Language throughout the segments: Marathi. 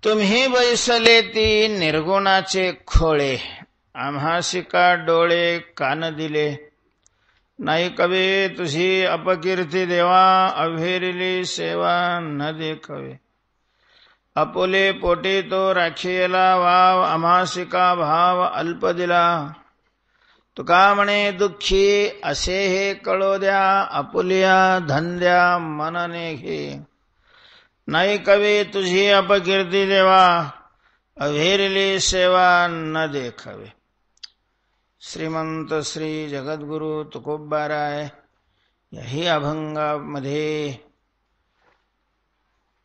तुम्ही बैसले ती निर्गुणाचे खोळे, आम्हासी का डोळे कान दिले. नाही कवे तुझी अपकीर्ती देवा, अभेरिली सेवा न देखवे. आपुले पोटी तो राखीला वाव, आम्हासी का भाव अल्प दिला. तुका म्हणे दुःखी असे हे कळो द्या, आपुलिया धंद्या मनने घे. नाही कवे तुझी अपकीर्ती देवा, अभेरिली सेवा न देखवे. श्रीमंत श्री जगद्गुरु तुकोबाराय याही अभंगामध्ये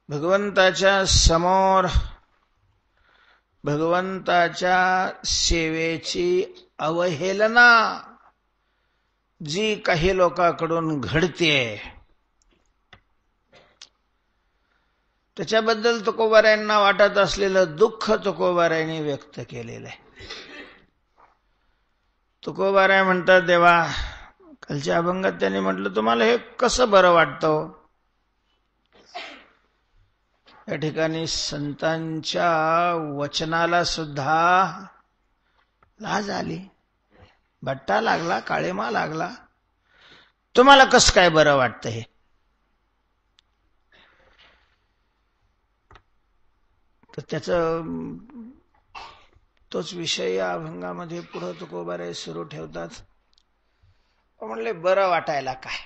भगवंताच्या समोर भगवंताच्या सेवेची अवहेलना जी काही लोकांकडून घडते त्याच्याबद्दल तुकोबारायांना वाटत असलेलं दुःख तुकोबारायांनी व्यक्त केलेलं आहे. तुकोबाराय म्हणतात, देवा कालच्या अभंगात त्यांनी म्हटलं तुम्हाला हे कसं बरं वाटतं. या ठिकाणी संतांच्या वचनाला सुद्धा लाज आली, बट्टा लागला, काळेमा लागला. तुम्हाला कसं काय बरं वाटतं हे. तर त्याचं तोच विषय या अभंगामध्ये पुढे तुकोबाराय सुरू ठेवतात. म्हणले बरं वाटायला काय.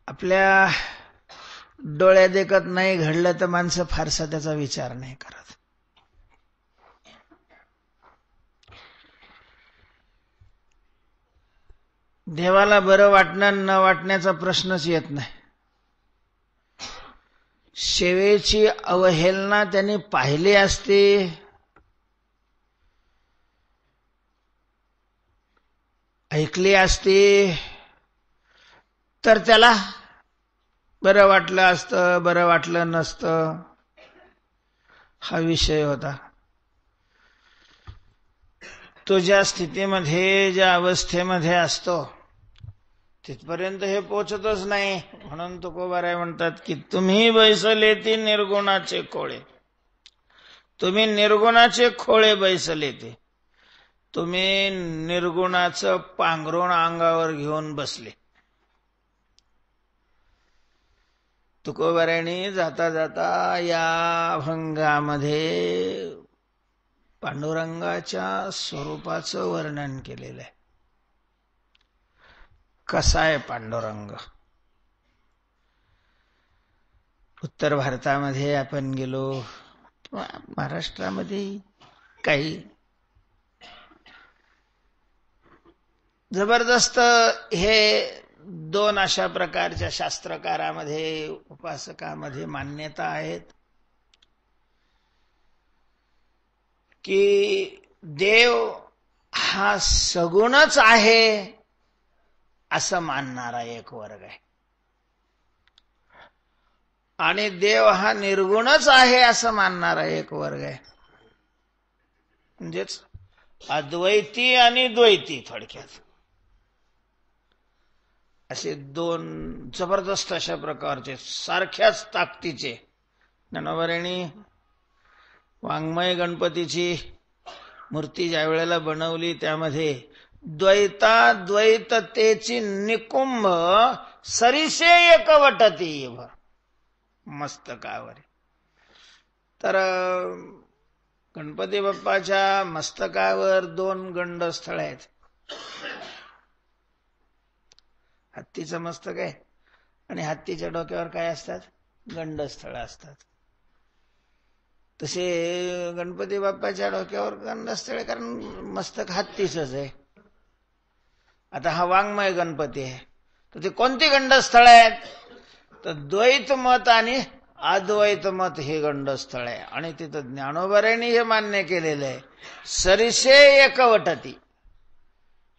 आपल्या डोळ्या देखत नाही घडलं तर माणसं फारसा त्याचा विचार नाही करत. देवाला बरं वाटणं न वाटण्याचा प्रश्नच येत नाही. सेवेची अवहेलना त्यांनी पाहिली असते ऐकली असती तर त्याला बरं वाटलं असतं, बरं वाटलं नसतं, हा विषय होता. तो ज्या स्थितीमध्ये ज्या अवस्थेमध्ये असतो तिथपर्यंत हे पोचतच नाही. म्हणून तुकोबाराय म्हणतात की तुम्ही बैसले ती निर्गुणाचे खोळे. तुम्ही निर्गुणाचे खोळे बैसले ते. तुम्ही निर्गुणाचं पांघरुण अंगावर घेऊन बसले. तुकोबारायांनी जाता जाता या अभंगामध्ये पांडुरंगाच्या स्वरूपाचं वर्णन केलेलं आहे. कसा आहे पांडुरंग. उत्तर भारतामध्ये आपण गेलो, महाराष्ट्रामध्ये काही जबरदस्त हे दोन अशा प्रकारच्या शास्त्रकारामध्ये उपासकामध्ये मान्यता आहेत की देव हा सगुणच आहे असं मानणारा एक वर्ग आहे आणि देव हा निर्गुणच आहे असं मानणारा एक वर्ग आहे. म्हणजेच अद्वैती आणि द्वैती थोडक्यात असे दोन जबरदस्त अशा प्रकारचे सारख्याच ताकदीचे. ज्ञानोबारायांनी वाङ्मय गणपतीची मूर्ती ज्या वेळेला बनवली त्यामध्ये द्वैताद्वैततेची निकुंभ सरिसे एकवटती मस्तकावर. तर गणपती बाप्पाच्या मस्तकावर दोन गंडस्थळ आहेत. हत्तीचं मस्तक आहे आणि हत्तीच्या डोक्यावर काय असतात, गंडस्थळ असतात. तसे गणपती बाप्पाच्या डोक्यावर गंडस्थळ, कारण मस्तक हत्तीचंच आहे. आता हा वाङ्मय गणपती आहे तर ते कोणती गंडस्थळ आहेत, तर द्वैत मत आणि अद्वैत मत हे गंडस्थळ आहे. आणि तिथं ज्ञानोबारायांनी हे मान्य केलेलं आहे सरिसे एकवटती.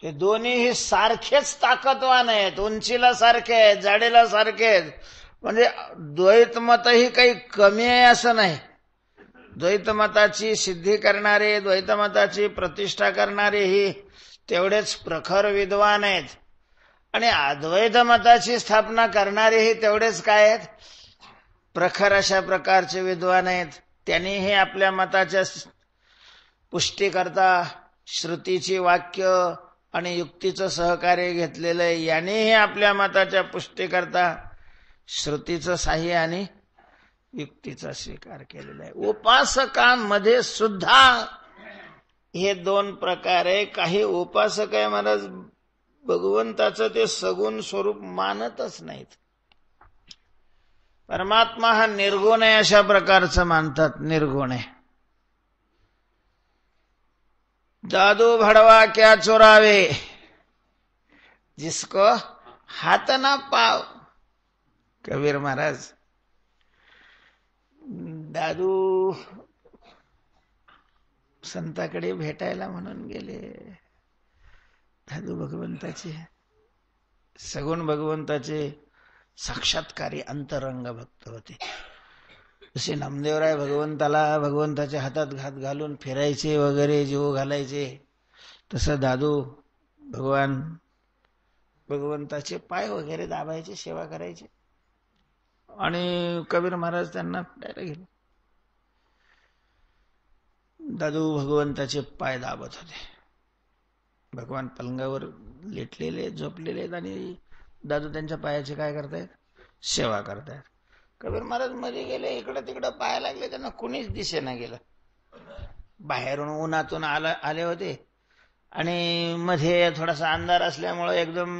हे दोन्ही सारखेच ताकदवान आहेत, उंचीला सारखे आहेत, जाडीला सारखे आहेत. म्हणजे द्वैतमतही काही कमी आहे असं नाही. द्वैतमताची सिद्धी करणारे, द्वैतमताची प्रतिष्ठा करणारे ही तेवढेच प्रखर विद्वान आहेत. आणि अद्वैत मताची स्थापना करणारेही तेवढेच काय आहेत, प्रखर अशा प्रकारचे विद्वान आहेत. त्यांनीही आपल्या मताच्या पुष्टीकरता श्रुतीची वाक्य आणि युक्तीचं सहकार्य घेतलेलं आहे. यांनीही आपल्या मताच्या पुष्टीकरता श्रुतीचं साह्य आणि युक्तीचा स्वीकार केलेला आहे. उपासकांमध्ये सुद्धा हे दोन प्रकार आहे. काही उपासक आहे महाराज भगवंताचं ते सगुण स्वरूप मानतच नाहीत. परमात्मा हा निर्गुण आहे अशा प्रकारचं मानतात. निर्गुण आहे. जादू भड़वा क्या चुरावे, जिसको हाथ ना पाव. कबीर महाराज दादू संताकडे भेटायला म्हणून गेले. दादू भगवंताचे सगुण भगवंताचे साक्षात्कारी अंतरंग भक्त होते. जसे नामदेवराय भगवंताच्या हातात घात घालून फिरायचे वगैरे, जीव घालायचे, तसं दादू भगवंताचे पाय वगैरे दाबायचे, सेवा करायचे. आणि कबीर महाराज त्यांना भेटायला गेले. दादू भगवंताचे पाय दाबत होते. भगवान पलंगावर लेटलेले, झोपलेले आहेत आणि दादू त्यांच्या पायाचे काय करतायत, सेवा करतायत. कबीर महाराज मध्ये गेले, इकडं तिकडं पाया लागले, त्यांना कुणीच दिसेना गेलं. बाहेरून उन्हातून आले होते आणि मध्ये थोडासा अंधार असल्यामुळं एकदम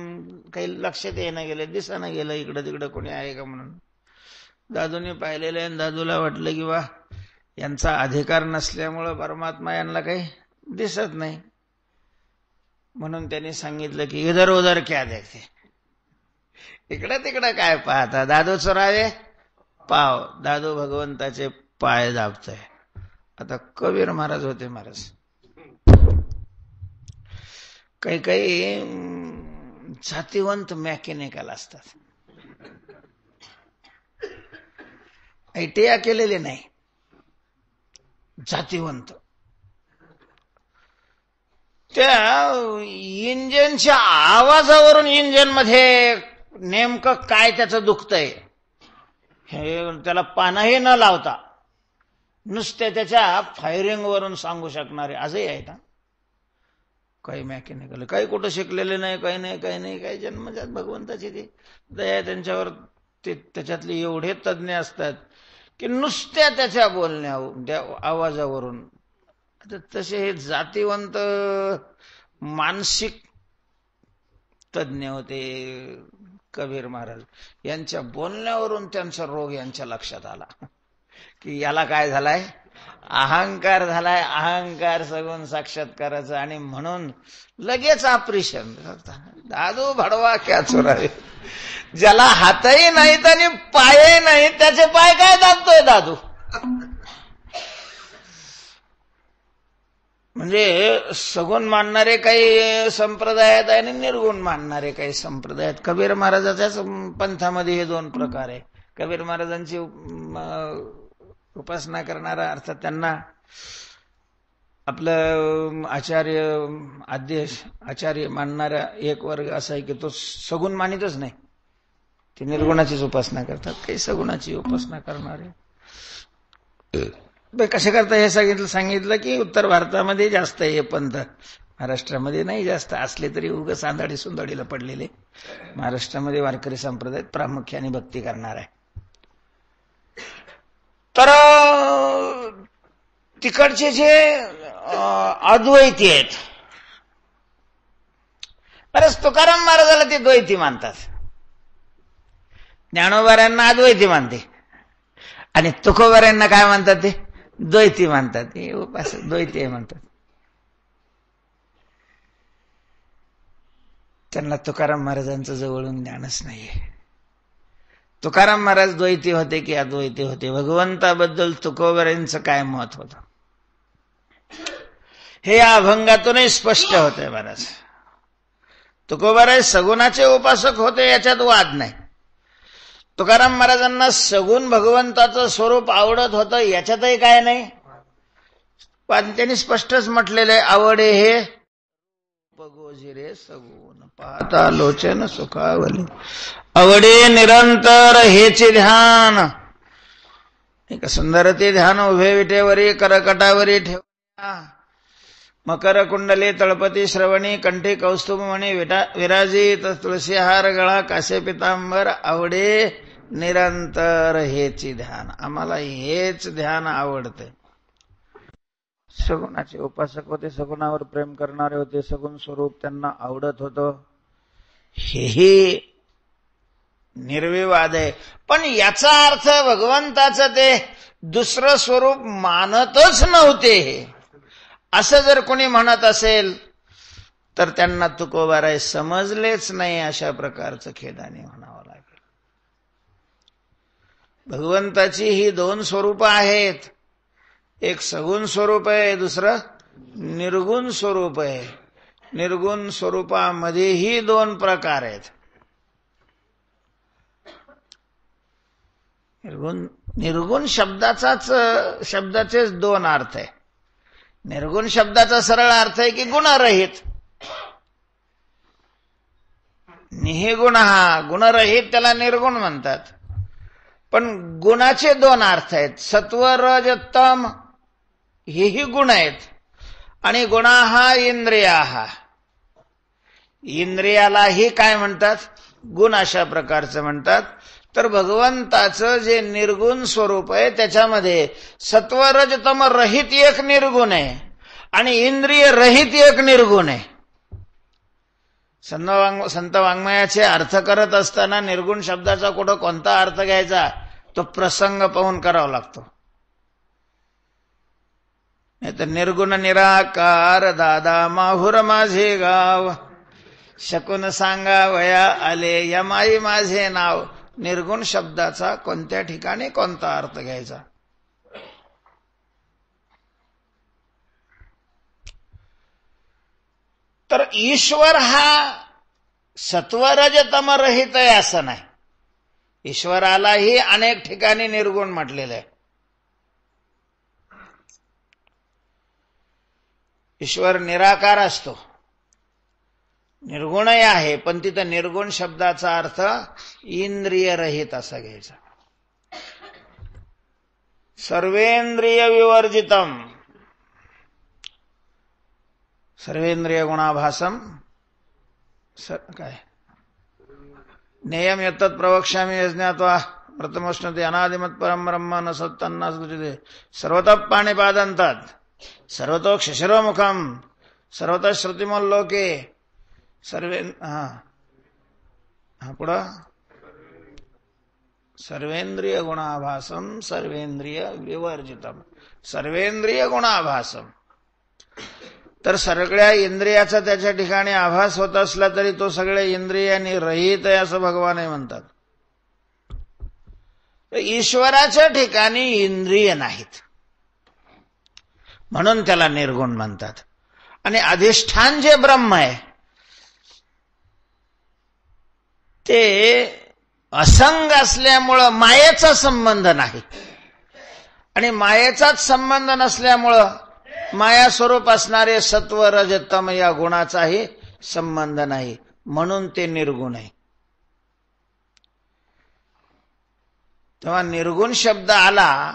काही लक्षात येणं गेलं, दिसेना गेलं इकडं तिकडं कोणी आहे का म्हणून. दादूने पाहिलेलं आहे. दादूला वाटलं की वा, यांचा अधिकार नसल्यामुळं परमात्मा यांना काही दिसत नाही. म्हणून त्यांनी सांगितलं की इधर उधर क्या देखते, इकडं तिकडं काय पाहता, दादू चोरावे पाव. दादू भगवंताचे पाय दाबतोय. आता कबीर महाराज होते. महाराज काही काही जातीवंत मेकॅनिकल असतात, ITI केलेले नाही, जातीवंत. त्या इंजिनच्या आवाजावरून इंजिन मध्ये नेमकं काय त्याचं दुखतंय हे त्याला पानाही न लावता नुसते त्याच्या फायरिंग वरून सांगू शकणारे आजही आहेत. काही मेकॅनिकल, काही कुठं शिकलेले नाही, काही जन्मजात भगवंताची ती दया त्यांच्यावर. ते त्याच्यातले एवढे तज्ञ असतात की नुसत्या त्याच्या बोलण्या आवाजावरून. तसे हे जातीवंत मानसिक तज्ञ होते कबीर महाराज. यांच्या बोलण्यावरून त्यांचा रोग यांच्या लक्षात आला की याला काय झालाय, अहंकार झालाय. अहंकार सगुण साक्षात्काराचा. आणि म्हणून लगेच ऑपरेशन. दादू भडवा क्या चोरावे, ज्याला हातही नाहीत आणि पायही नाहीत त्याचे पाय काय दाबतोय दादू. म्हणजे सगुण मानणारे काही संप्रदाय आहेत आणि निर्गुण मानणारे काही संप्रदाय आहेत. कबीर महाराजाच्याच पंथामध्ये हे दोन प्रकार आहे. कबीर महाराजांची उपासना करणारा, अर्थात त्यांना आपलं आचार्य मानणारा एक वर्ग असा आहे की तो सगुण मानितच नाही, ते निर्गुणाचीच उपासना करतात. काही सगुणाची उपासना करणारे. कसे करता हे सांगितलं की उत्तर भारतामध्ये जास्त आहे हे पंथ, महाराष्ट्रामध्ये नाही जास्त. असले तरी उग सांदाडी सुंदडीला पडलेले. महाराष्ट्रामध्ये वारकरी संप्रदाय प्रामुख्याने भक्ती करणार आहे. तर तिकडचे जे अद्वैती आहेत, बरंच तुकाराम महाराजाला ते द्वैती मानतात. ज्ञानोबाऱ्यांना अद्वैती मानते आणि तुकोबाऱ्यांना काय म्हणतात, ते द्वैती मानतात. हे उपासक द्वैती म्हणतात. त्यांना तुकाराम महाराजांचं जवळून ज्ञानच नाहीये. तुकाराम महाराज द्वैती होते की अद्वैती होते, भगवंताबद्दल तुकोबाऱ्यांचं काय मत होतं हे या अभंगातूनही स्पष्ट होतंय. महाराज तुकोबाराय सगुणाचे उपासक होते, याच्यात वाद नाही. तुकाराम महाराजांना सगुण भगवंताचं स्वरूप आवडत होतं, याच्यातही काय नाही. पण त्यांनी स्पष्टच म्हटलेलं आहे, आवडे हे उपगोजिरे सगुण पाहता लोचन सुखावली आवडे निरंतर हेचे ध्यान. एक सुंदर ते ध्यान उभे विटेवरी करकटावरी ठेवा. मकर कुंडली तळपती श्रवणी कंठी कौस्तुभमणी विराजित तुळशीहार गळा कासे पितांबर आवडे निरंतर हेची ध्यान. आम्हाला हेच ध्यान आवडते. सगुणाचे उपासक होते, सगुणावर प्रेम करणारे होते, सगुण स्वरूप त्यांना आवडत होतं, हेही निर्विवाद आहे. पण याचा अर्थ भगवंताचं ते दुसरं स्वरूप मानतच नव्हते असं जर कोणी म्हणत असेल तर त्यांना तुकोबाराय समजलेच नाही, अशा प्रकारचं खेदाने म्हणावं लागेल. भगवंताची ही दोन स्वरूप आहेत. एक सगुण स्वरूप आहे, दुसरं निर्गुण स्वरूप आहे. निर्गुण स्वरूपामध्येही दोन प्रकार आहेत. निर्गुण शब्दाचेच दोन अर्थ आहे. निर्गुण शब्दाचा सरळ अर्थ आहे की गुणरहित. निःगुण हा गुणरहित, त्याला निर्गुण म्हणतात. पण गुणाचे दोन अर्थ आहेत. सत्व रज तम हेही गुण आहेत. आणि गुणाहा इंद्रियाहा, इंद्रियालाही काय म्हणतात? गुण अशा प्रकारचं म्हणतात. तर भगवंताचं जे निर्गुण स्वरूप आहे त्याच्यामध्ये सत्वरज तम रहित एक निर्गुण आहे आणि इंद्रिय रहित एक निर्गुण आहे. संत वाङ्मयाचे अर्थ करत असताना निर्गुण शब्दाचा कुठं कोणता अर्थ घ्यायचा तो प्रसंग पाहून करावा लागतो. नाही तर निर्गुण निराकार दादा माहुर माझे गाव, शकून सांगा वया आले यमाई माझे नाव. निर्गुण शब्दाचा कोणत्या ठिकाणी कोणता अर्थ घ्यायचा? तर ईश्वर हा सत्वरज तमरहित आहे असं नाही. ईश्वरालाही अनेक ठिकाणी निर्गुण म्हटलेलं आहे. ईश्वर निराकार असतो, निर्गुणही आहे, पण तिथं निर्गुण शब्दाचा अर्थ इंद्रिय रहित असा घ्यायचा. सर्वेंद्रिय विवर्जितम, सर्वेंद्रिय गुणाभासम काय नेयम यत्तत् प्रवक्ष्यामि यज्ञात्वा प्रथमोष्णते अनादिमत् परम ब्रह्म न सत्तन्ना सुचिते सर्वतः पाणिपादन्तात् सर्वतो क्षशिरोमुखम सर्वतः श्रुतिमोल्लोके सर्वे पुढं सर्वेंद्रिय गुणाभासम सर्वेंद्रिय विवर्जितम. सर्वेंद्रिय गुणाभासम तर सगळ्या इंद्रियाचा त्याच्या ठिकाणी आभास होत असला तरी तो सगळ्या इंद्रियांनी रहित आहे असं भगवानही म्हणतात. ईश्वराच्या ठिकाणी इंद्रिय नाहीत म्हणून त्याला निर्गुण म्हणतात. आणि अधिष्ठान जे ब्रह्म आहे ते असंग असल्यामुळं मायेचा संबंध नाही. आणि मायेचाच संबंध नसल्यामुळं माया स्वरूप असणारे सत्व रज तम या गुणाचाही संबंध नाही, म्हणून ते निर्गुण आहे. तेव्हा निर्गुण शब्द आला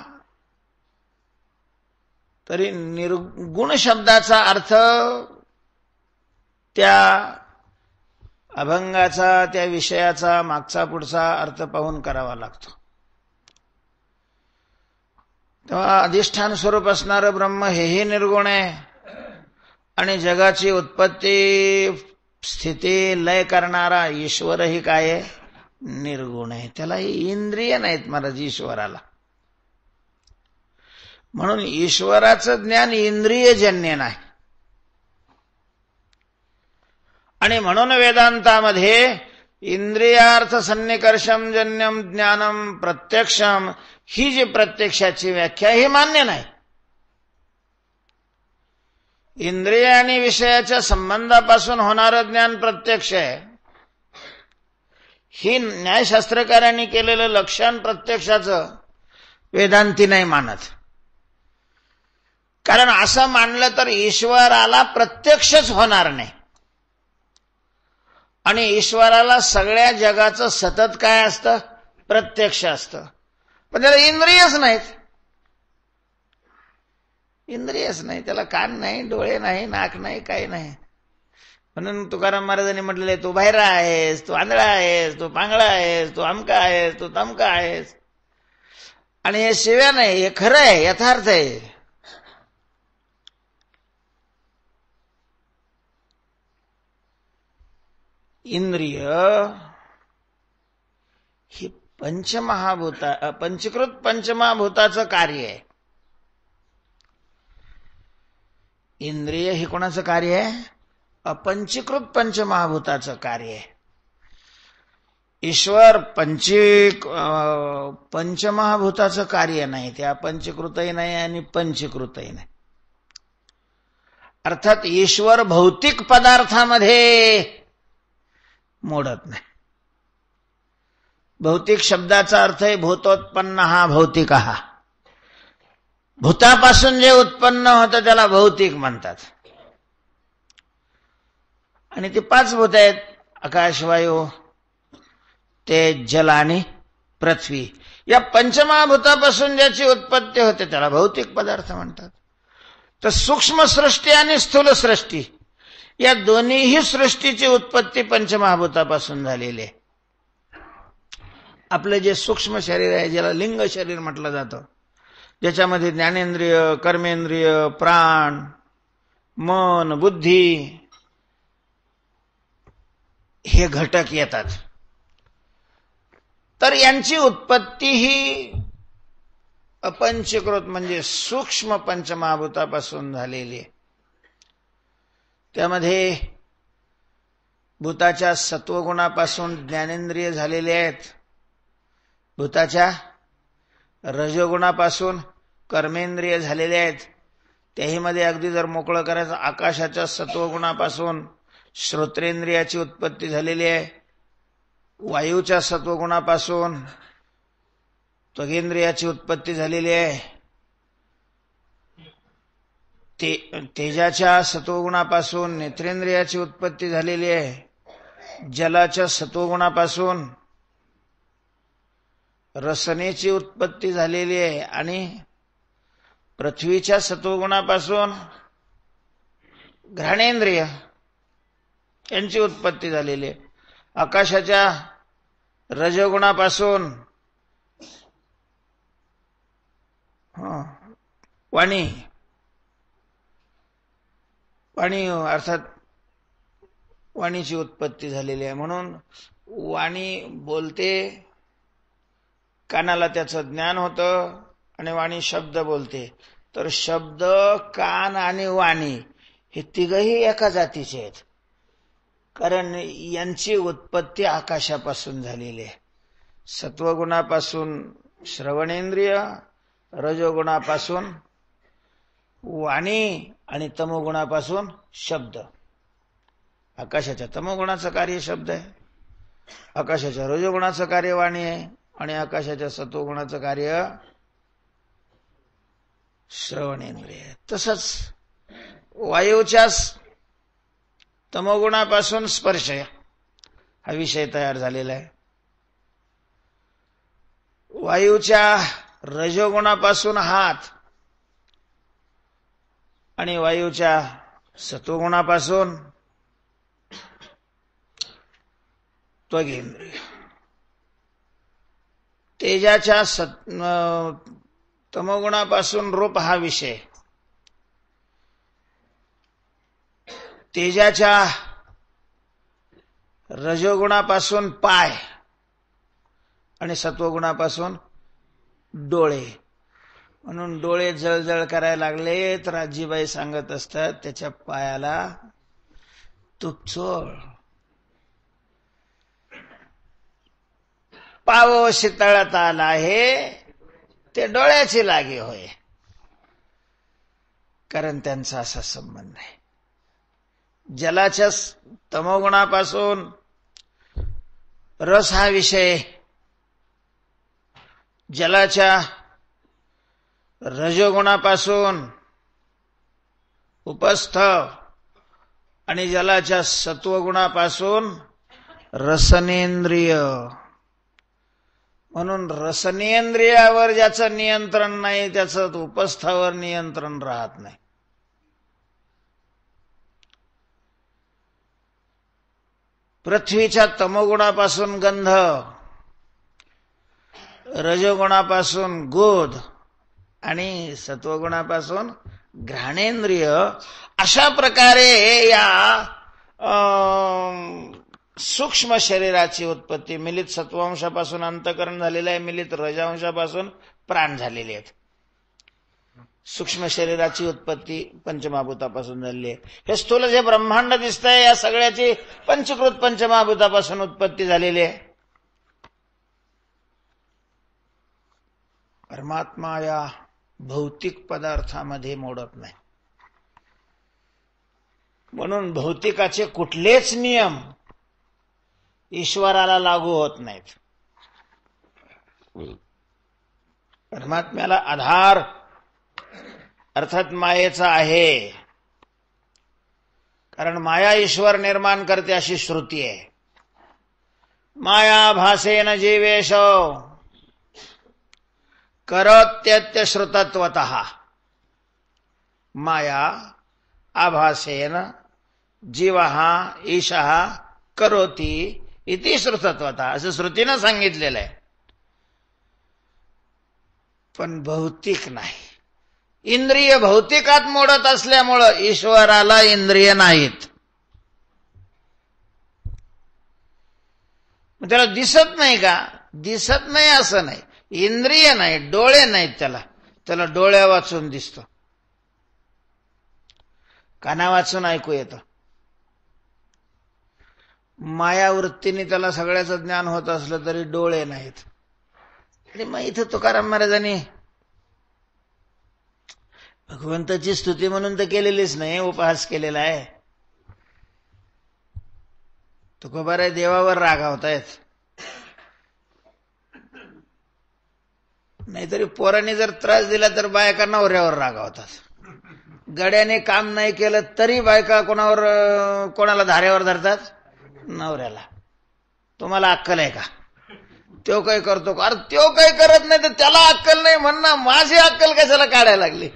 तरी निर्गुण शब्दाचा अर्थ त्या अभंगाचा, त्या विषयाचा मागचा पुढचा अर्थ पाहून करावा लागतो. तेव्हा अधिष्ठान स्वरूप असणारं ब्रह्म हेही निर्गुण आहे आणि जगाची उत्पत्ती स्थिती लय करणारा ईश्वरही काय आहे? निर्गुण आहे. त्यालाही इंद्रिय नाहीत महाराज ईश्वराला. म्हणून ईश्वराचं ज्ञान इंद्रियजन्य नाही. आणि म्हणून वेदांतामध्ये इंद्रियार्थ सन्निकर्षम जन्यम ज्ञानम प्रत्यक्षम ही जी प्रत्यक्षाची व्याख्या ही मान्य नाही. इंद्रिय आणि विषयाच्या संबंधापासून होणारं ज्ञान प्रत्यक्ष आहे. ही न्यायशास्त्रकारांनी केलेलं लक्षण प्रत्यक्षाचं वेदांती नाही मानत. कारण असं मानलं तर ईश्वराला प्रत्यक्षच होणार नाही. आणि ईश्वराला सगळ्या जगाचं सतत काय असतं? प्रत्यक्ष असतं. पण त्याला इंद्रियच नाहीत. इंद्रियच नाही, त्याला कान नाही, डोळे नाही, नाक नाही, काही नाही. म्हणून तुकाराम महाराजांनी म्हटलेले, तू बाहेरा आहेस, तू आंधळा आहेस, तू पांगळा आहेस, तू अमका आहेस, तू तमका आहेस. आणि हे शिव्या नाही, हे खरं आहे, यथार्थ आहे. इंद्रिय ही पंचीकृत पंचमहाभूताचं कार्य आहे. इंद्रिय हे कोणाचं कार्य आहे? अपंचीकृत पंचमहाभूताचं कार्य आहे. ईश्वर पंचमहाभूताचं कार्य नाही, ते अपंचीकृतही नाही आणि पंचीकृतही नाही. अर्थात ईश्वर भौतिक पदार्थामध्ये मोडत नाही. भौतिक शब्दाचा अर्थ आहे भूतोत्पन्न हा भौतिक हा. भूतापासून जे उत्पन्न होतं त्याला भौतिक म्हणतात. आणि ते 5 भूत आहेत, आकाश, वायू, तेज, जल आणि पृथ्वी. या पंचमहाभूतापासून ज्याची उत्पत्ती होते त्याला भौतिक पदार्थ म्हणतात. तर सूक्ष्म सृष्टी आणि स्थूल सृष्टी या दोन्हीही सृष्टीची उत्पत्ती पंचमहाभूतापासून झालेली आहे. आपलं जे सूक्ष्म शरीर आहे, ज्याला लिंग शरीर म्हटलं जातं, ज्याच्यामध्ये ज्ञानेंद्रिय, कर्मेंद्रिय, प्राण, मन, बुद्धी हे घटक येतात, तर यांची उत्पत्ती ही अपंचीकृत म्हणजे सूक्ष्म पंचमहाभूतापासून झालेली आहे. त्यामध्ये भूताच्या सत्वगुणापासून ज्ञानेंद्रिय झालेले आहेत, भूताच्या रजोगुणापासून कर्मेंद्रिय झालेले आहेत. त्याही मध्ये अगदी जर मोकळं करायचं, आकाशाच्या सत्वगुणापासून श्रोत्रेंद्रियाची उत्पत्ती झालेली आहे, वायूच्या सत्वगुणापासून त्वगेंद्रियाची उत्पत्ती झालेली आहे, तेजाच्या सत्वगुणापासून नेत्रेंद्रियाची उत्पत्ती झालेली आहे, जलाच्या सत्वगुणापासून रसनेची उत्पत्ती झालेली आहे आणि पृथ्वीच्या सत्वगुणापासून घ्राणेंद्रिय यांची उत्पत्ती झालेली आहे. आकाशाच्या रजगुणापासून वाणी अर्थात वाणीची उत्पत्ती झालेली आहे. म्हणून वाणी बोलते, कानाला त्याचं ज्ञान होतं आणि वाणी शब्द बोलते. तर शब्द, कान आणि वाणी हे तिघही एका जातीचे आहेत, कारण यांची उत्पत्ती आकाशापासून झालेली आहे. सत्वगुणापासून श्रवणेंद्रिय, रजोगुणापासून वाणी आणि तमोगुणापासून शब्द. आकाशाच्या तमोगुणाचं कार्य शब्द आहे, आकाशाच्या रजोगुणाचं कार्य वाणी आहे आणि आकाशाच्या सत्वगुणाचं कार्य श्रवणेंद्रिय. तसंच वायूच्या तमोगुणापासून स्पर्श हा विषय तयार झालेला आहे. वायूच्या रजोगुणापासून हात आणि वायूच्या सत्वगुणापासून त्वगेंद्रिय. तेजाच्या तमोगुणापासून रूप हा विषय, तेजाच्या रजोगुणापासून पाय आणि सत्वगुणापासून डोळे. म्हणून डोळे जळजळ करायला लागले तर आजीबाई सांगत असतात त्याच्या पायाला तूप चोळ. पाव शितळत आला आहे ते डोळ्याची लागे होय, कारण त्यांचा असा संबंध आहे. जलाच्या तमोगुणापासून रस हा विषय, जलाच्या रजोगुणापासून उपस्थ आणि जलाच्या सत्वगुणापासून रसनेंद्रिय. म्हणून रसनेंद्रियावर ज्याचं नियंत्रण नाही त्याचं उपस्थावर नियंत्रण राहत नाही. पृथ्वीच्या तमोगुणापासून गंध, रजोगुणापासून गोध आणि सत्वगुणापासून घ्राणेंद्रिय, अशा प्रकारे या सूक्ष्म शरीराची उत्पत्ती मिलित सत्वांशापासून अंतःकरण झालेलं आहे, मिलित रजांशापासून प्राण झालेले आहेत. सूक्ष्म शरीराची उत्पत्ती पंचमहाभूतापासून झालेली आहे. हे स्थूल जे ब्रह्मांड दिसतंय या सगळ्याची पंचकृत पंचमहाभूतापासून उत्पत्ती झालेली आहे. परमात्मा या भौतिक पदार्थामध्ये मोडत नाही. म्हणून भौतिकाचे कुठलेच नियम ईश्वराला लागू होत नाहीत. परमात्म्याला आधार अर्थात मायेचा आहे, कारण माया ईश्वर निर्माण करते अशी श्रुती आहे. माया भासेन जीवेश करोत्यत्यश्रुतत्वतः. माया आभासेन जीवः ईशः करोति इति श्रुतत्वतः, असं श्रुतीनं सांगितलेलं आहे. पण भौतिक नाही. इंद्रिय भौतिकात मोडत असल्यामुळं ईश्वराला इंद्रिय नाहीत. त्याला दिसत नाही का? दिसत नाही असं नाही. इंद्रिय नाही, डोळे नाहीत त्याला डोळ्या वाचून दिसतो, काना वाचून ऐकू येतं. मायावृत्तीने त्याला सगळ्याचं ज्ञान होत असलं तरी डोळे नाहीत. आणि मग इथं तुकाराम महाराजांनी भगवंताची स्तुती म्हणून तर केलेलीच नाही, उपहास केलेला आहे. तुकोबाराय देवावर रागावतायत. नाहीतरी पोरांनी जर त्रास दिला तर बायका नवऱ्यावर रागावतात. गड्याने काम नाही केलं तरी बायका कोणाला धाऱ्यावर धरतात? नवऱ्याला. तुम्हाला अक्कल आहे का? तो काही करतो का? अरे तो काही करत नाही तर त्याला अक्कल नाही म्हणणं, माझी अक्कल कशाला काढायला लागली?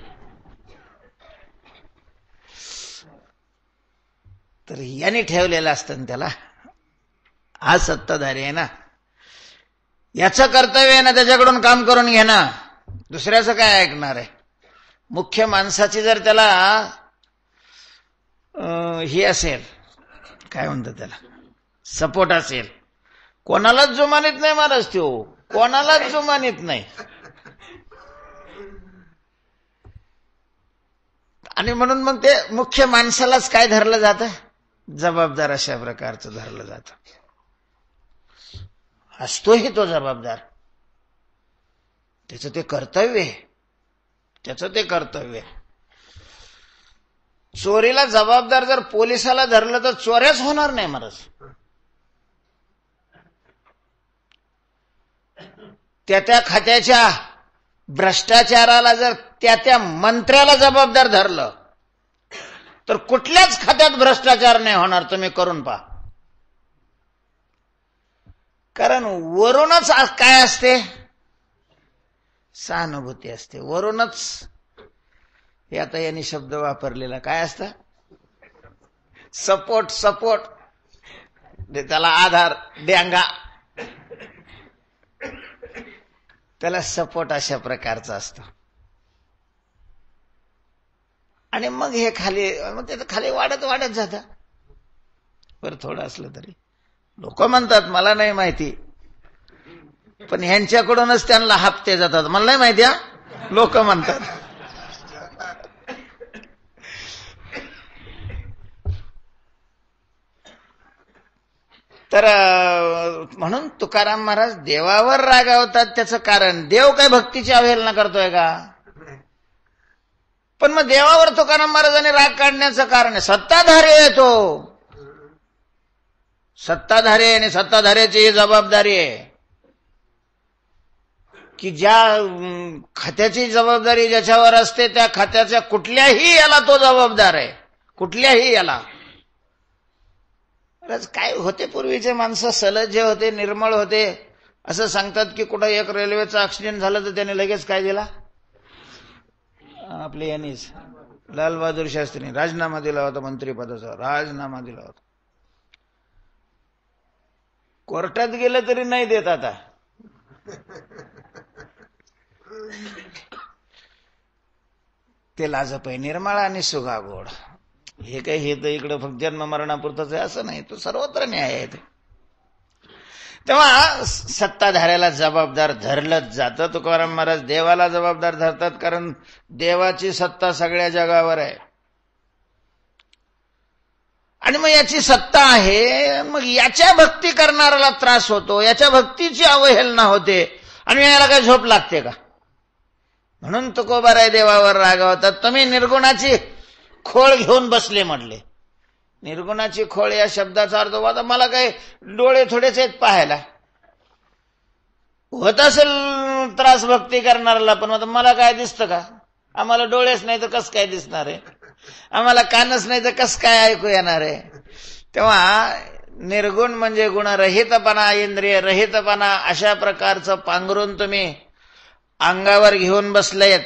तर यांनी ठेवलेलं असतं त्याला. हा सत्ताधारी आहे ना, याचं कर्तव्य आहे ना त्याच्याकडून काम करून घेणं, दुसऱ्याचं काय ऐकणार आहे? मुख्य माणसाची जर त्याला ही असेल, काय म्हणतात त्याला, सपोर्ट असेल, कोणालाच जुमानीत नाही महाराज. तो कोणालाच जुमानीत नाही. आणि म्हणून मग ते मुख्य माणसालाच काय धरलं जातं? जबाबदार अशा प्रकारचं धरलं जातं. असतोही तो जबाबदार. त्याचं ते कर्तव्य आहे, त्याचं ते कर्तव्य आहे. चोरीला जबाबदार जर पोलिसाला धरलं तर चोऱ्याच होणार नाही महाराज. त्या खात्याच्या भ्रष्टाचाराला जर त्या मंत्र्याला जबाबदार धरलं तर कुठल्याच खात्यात भ्रष्टाचार नाही होणार. तुम्ही करून पहा. कारण वरूनच काय असते? सहानुभूती असते. वरूनच हे आता यांनी शब्द वापरलेला काय असतं? सपोर्ट. त्याला आधार, डेंगा, त्याला सपोर्ट अशा प्रकारचा असतो. आणि मग हे खाली वाढत जातं. बरं थोडं असलं तरी लोक म्हणतात मला नाही माहिती, पण ह्यांच्याकडूनच त्यांना हप्ते जातात. मला नाही माहिती हा, लोक म्हणतात. तर म्हणून तुकाराम महाराज देवावर रागावतात. त्याचं कारण, देव काय भक्तीची अवहेलना करतोय का? पण मग देवावर तुकाराम महाराजांनी राग काढण्याचं कारण आहे, सत्ताधारी आहे तो. सत्ताधारी आहे आणि सत्ताधाऱ्याची ही जबाबदारी आहे की ज्या खात्याची जबाबदारी ज्याच्यावर असते त्या खात्याच्या कुठल्याही याला तो जबाबदार आहे. कुठल्याही याला. काय होते पूर्वीचे माणसं सलज्ज होते, निर्मळ होते. असं सांगतात की कुठं एक रेल्वेचा ऍक्सिडेंट झाला तर त्याने लगेच काय दिला, आपले यांनीच लालबहादूर शास्त्रीने राजीनामा दिला होता, मंत्रिपदाचा राजीनामा दिला होता. कोर्टात गेलं तरी नाही देत आता. ते लाजपय निर्मळ आणि सुगागोड. हे काही हे तर इकडं फक्त जन्म मरणापुरतच आहे असं नाही, तो सर्वत्र न्याय आहे. तेव्हा सत्ताधाऱ्याला जबाबदार धरलंच जातं. तुकाराम महाराज देवाला जबाबदार धरतात, कारण देवाची सत्ता सगळ्या जगावर आहे. आणि मग याची सत्ता आहे, मग याच्या भक्ती करणाऱ्याला त्रास होतो, याच्या भक्तीची अवहेलना होते, आणि याला काय झोप लागते का? म्हणून तुकोबाराय देवावर रागावतात. तुम्ही निर्गुणाची खोळ घेऊन बसले म्हटले. निर्गुणाची खोळ या शब्दाचा अर्थ होता, मला काय डोळे थोडेच आहेत पाहायला. होत असेल त्रास भक्ती करणाऱ्याला, पण मला काय दिसतं का? आम्हाला डोळेच नाही तर कस काय दिसणार आहे, आम्हाला कानच नाही तर कस काय ऐकू येणार आहे. तेव्हा निर्गुण म्हणजे गुणरहितपणा, इंद्रिय रहितपणा, अशा प्रकारचं पांघरून तुम्ही अंगावर घेऊन बसलेत.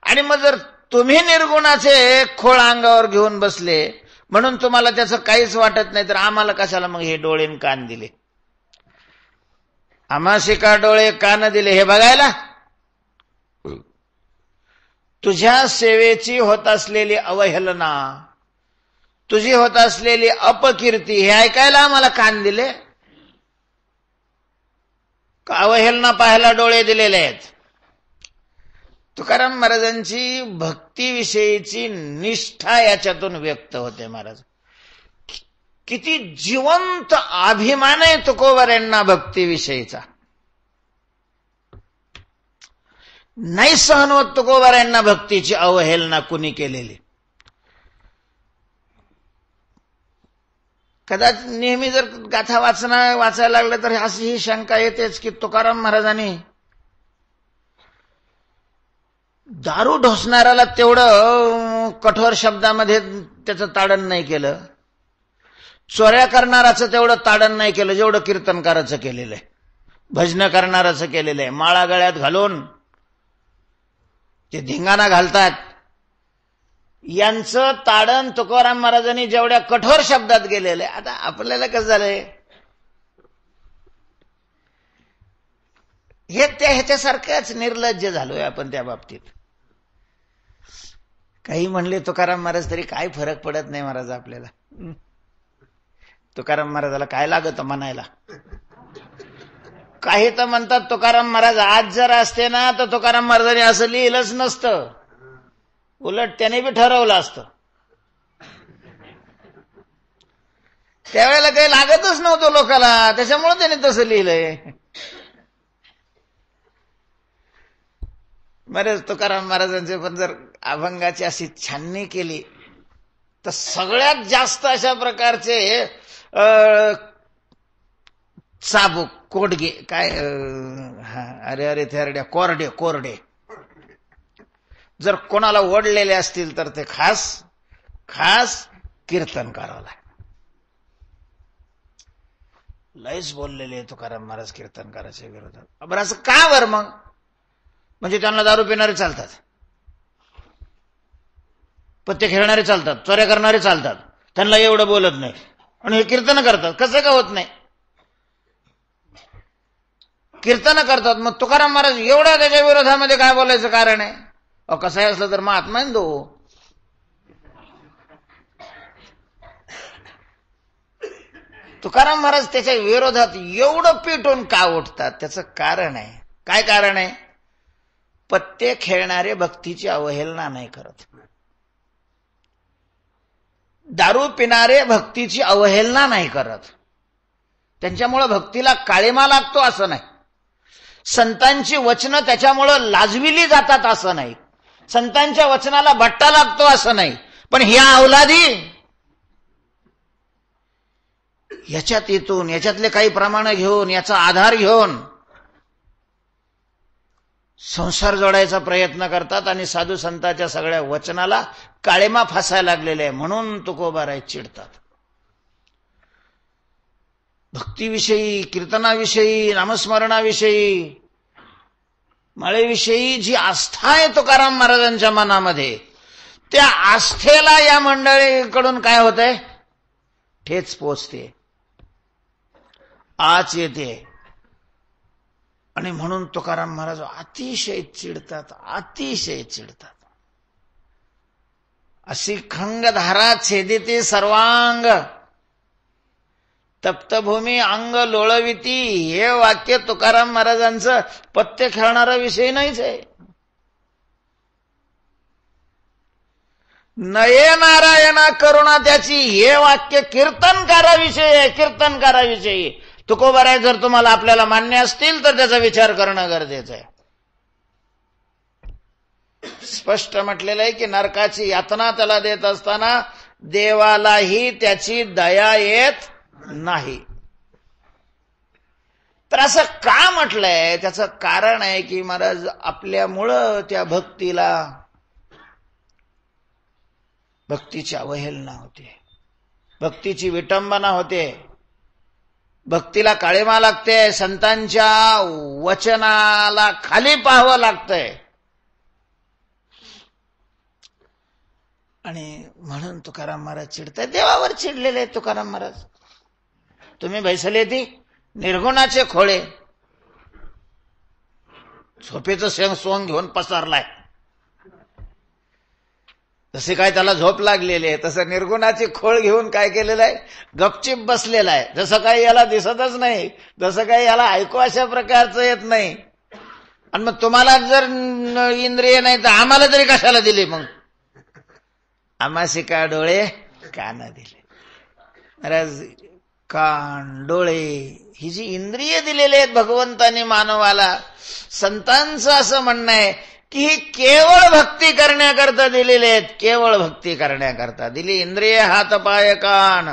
आणि मग जर तुम्ही निर्गुणाचे खोळ अंगावर घेऊन बसले म्हणून तुम्हाला त्याचं काहीच वाटत नाही, तर आम्हाला कशाला मग हे डोळे कान दिले? आम्हाशी का डोळे कान दिले हे बघायला? तुझ्या सेवेची होत असलेली अवहेलना, तुझी होत असलेली अपकीर्ती हे ऐकायला आम्हाला कान दिले का अवहेलना पाहायला डोळे दिलेले आहेत? तुकाराम महाराजांची भक्तीविषयीची निष्ठा याच्यातून व्यक्त होते. महाराज किती जिवंत अभिमान आहे तुकोबार यांना भक्तीविषयीचा. नाही सहन होत तुकोबार यांना भक्तीची अवहेलना कुणी केलेली. कदाचित नेहमी जर गाथा वाचायला लागलं तर अशी ही शंका येतेच की तुकाराम महाराजांनी दारू ढोसणाऱ्याला तेवढं कठोर शब्दामध्ये त्याचं ताडण नाही केलं, चोऱ्या करणाराचं तेवढं ताडण नाही केलं जेवढं कीर्तनकाराचं केलेलं आहे, भजन करणाराचं केलेलं आहे. माळा गळ्यात घालून ते धिंगाणा घालतात, यांचं ताडण तुकाराम महाराजांनी जेवढ्या कठोर शब्दात गेलेलं आहे. आता आपल्याला कसं झालंय, हे त्या ह्याच्यासारखंच निर्लज्ज झालोय आपण त्या बाबतीत. काही म्हणले तुकाराम महाराज तरी काय फरक पडत नाही महाराज आपल्याला. तुकाराम महाराजाला काय लागत म्हणायला? काही तर म्हणतात तुकाराम महाराज आज जर असते ना तर तुकाराम महाराजांनी असं लिहिलंच नसतं, उलट त्याने बी ठरवलं असतं. त्यावेळेला काही लागतच नव्हतं लोकाला, त्याच्यामुळे त्याने तसं लिहिलंय. बरेच तुकाराम महाराजांचे पण जर अभंगाची अशी छाननी केली तर सगळ्यात जास्त अशा प्रकारचे चाबूक, कोडगे, काय अरे थेरड्या, कोरडे जर कोणाला ओढलेले असतील तर ते खास कीर्तनकाराला. लयच बोललेले तुकाराम महाराज कीर्तनकाराच्या विरोधात. बरं असं का बर मग? म्हणजे त्यांना दारू पिणारे चालतात, पत्ते खेळणारे चालतात, चोऱ्या करणारे चालतात, त्यांना एवढं बोलत नाही, आणि हे कीर्तन करतात. कसं का होत नाही? कीर्तन करतात, मग तुकाराम महाराज एवढ्या त्याच्या विरोधामध्ये काय बोलायचं कारण आहे? कसंही असलं तर महात्मा दो. तुकाराम महाराज त्याच्या विरोधात एवढं पेटून का उठतात? त्याचं कारण आहे. काय कारण आहे? पत्ते खेळणारे भक्तीची अवहेलना नाही करत, दारू पिणारे भक्तीची अवहेलना नाही करत, त्यांच्यामुळे भक्तीला काळिमा लागतो असं नाही, संतांची वचनं त्याच्यामुळं लाजविली जातात असं नाही, संतांच्या वचनाला भट्टा लागतो असं नाही. पण ह्या अवलादी याच्यात येतून, याच्यातले काही प्रमाण घेऊन, याचा आधार घेऊन संसार जोडायचा प्रयत्न करतात आणि साधू संतांच्या सगळ्या वचनाला काळिमा फासायला लागलेले आहे. म्हणून तुकोबाराय चिडतात. भक्तीविषयी, कीर्तनाविषयी, नामस्मरणाविषयी, माळेविषयी जी आस्था आहे तुकाराम महाराजांच्या मनामध्ये, त्या आस्थेला या मंडळीकडून काय होतंय? ठेच पोचते, आच येते. आणि म्हणून तुकाराम महाराज अतिशय चिडतात, अतिशय चिडतात. अशी खंगधारा छेदिते सर्वांग, तप्तभूमी अंग लोळविती. हे वाक्य तुकाराम महाराजांचं पत्ते खेळणारा विषय नाहीच आहे. नये नारायणा करुणा त्याची, हे वाक्य कीर्तनकाराविषयी आहे, कीर्तनकाराविषयी. तुकोबाराय जर तुम्हाला आपल्याला मान्य असतील तर त्याचा विचार करणं गरजेचं आहे. स्पष्ट म्हटलेलं आहे की नरकाची यातना त्याला देत असताना देवालाही त्याची दया येत नाही. तर असं का म्हटलंय? त्याचं कारण आहे की महाराज आपल्यामुळं त्या भक्तीला, भक्तीची अवहेलना होते, भक्तीची विटंबना होते, भक्तीला काळिमा लागते, संतांच्या वचनाला खाली पाहावं लागतंय. आणि म्हणून तुकाराम महाराज चिडतात. देवावर चिडलेले तुकाराम महाराज. तुम्ही बैसले ती निर्गुणाचे खोळे, झोपेचं सोंग घेऊन पसारलाय. जसे काय त्याला झोप लागलेली आहे तसं निर्गुणाची खोळ घेऊन काय केलेलं आहे? गपचिप बसलेला आहे. जसं काही याला दिसतच नाही, जसं काही याला ऐकू अशा प्रकारचं येत नाही. आणि मग तुम्हाला जर इंद्रिय नाही तर आम्हाला तरी कशाला दिली? मग आम्हाशी का डोळे कान दिले? महाराज कान डोळे ही जी इंद्रिय दिलेले आहेत भगवंतानी मानवाला, संतांचं असं म्हणणं आहे की ही केवळ भक्ती करण्याकरता दिलेले आहेत, केवळ भक्ती करण्याकरता दिली. इंद्रिय हात पाय कान,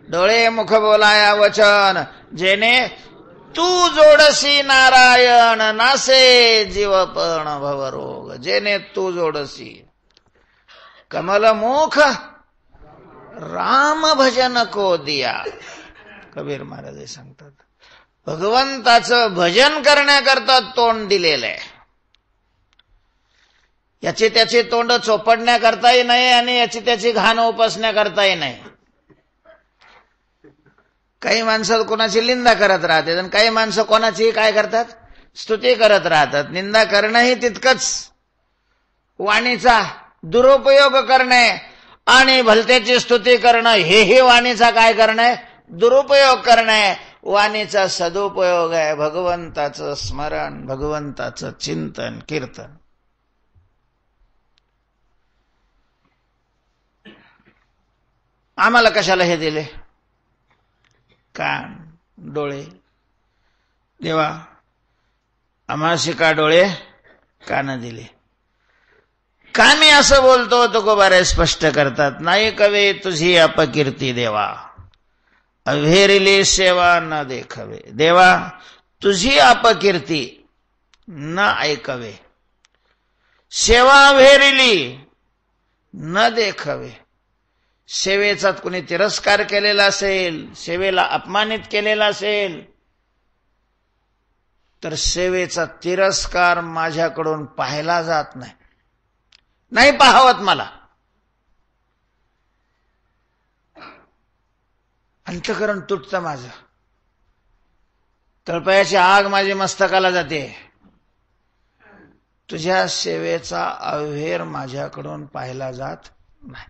डोळे मुख बोलाया वचन, जेणे तू जोडसी नारायण, नासे जीवपण भवरोग. जेणे तू जोडसी कमलमुख राम भजन को दिया. कबीर महाराज सांगतात भगवंताचं भजन करण्याकरता तोंड दिलेलं आहे. याची त्याची तोंड चोपडण्याकरताही नाही आणि याची त्याची घाण उपसण्याकरताही नाही. काही माणसं कोणाची निंदा करत राहतात आणि काही माणसं कोणाची काय करतात? स्तुती करत राहतात. निंदा करणंही तितकंच, वाणीचा दुरुपयोग करणे आणि भलत्याची स्तुती करणं हेही वाणीचा काय करणे? दुरुपयोग करणे. वाणीचा सदुपयोग आहे भगवंताचं स्मरण, भगवंताचं चिंतन कीर्तन. आम्हाला कशाला हे दिले? कान डोळे. देवा आम्हाशी का डोळे कान दिले? का मी असं बोलतो? तुकोबाराय स्पष्ट करतात, नाही कवे तुझी अपकीर्ती देवा, अव्हेरिली सेवा न देखवे. देवा तुझी अपकीर्ती न ऐकवे, सेवा अव्हेरिली न देखवे. सेवेचा कुणी तिरस्कार केलेला असेल, सेवेला अपमानित केलेला असेल तर सेवेचा तिरस्कार माझ्याकडून पाहिला जात नाही, नाही पाहावत मला. अंतःकरण तुटतं माझं, तळपायाची आग माझी मस्तकाला जाते. तुझ्या सेवेचा अव्हेर माझ्याकडून पाहिला जात नाही,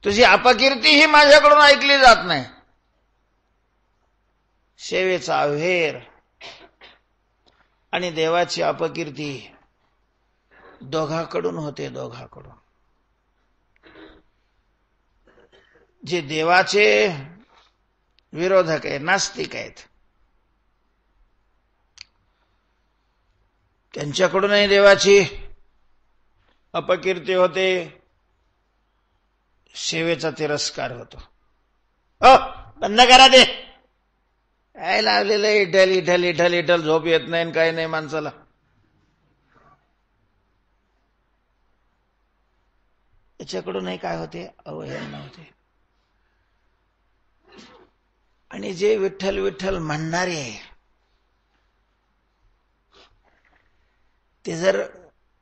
तुझी अपकीर्ती ही माझ्याकडून ऐकली जात नाही. सेवेचा अव्हेर आणि देवाची अपकीर्ती दोघाकडून होते, दोघाकडून. जे देवाचे विरोधक आहे, नास्तिक आहेत, त्यांच्याकडूनही देवाची अपकीर्ती होते, सेवेचा तिरस्कार होतो. बंद करा ते, काय लावलेलं इठल इठल इठल इठल, झोप येत नाही काय नाही माणसाला. याच्याकडूनही काय होते? अवहेलना होते. आणि जे विठ्ठल विठ्ठल म्हणणारे ते जर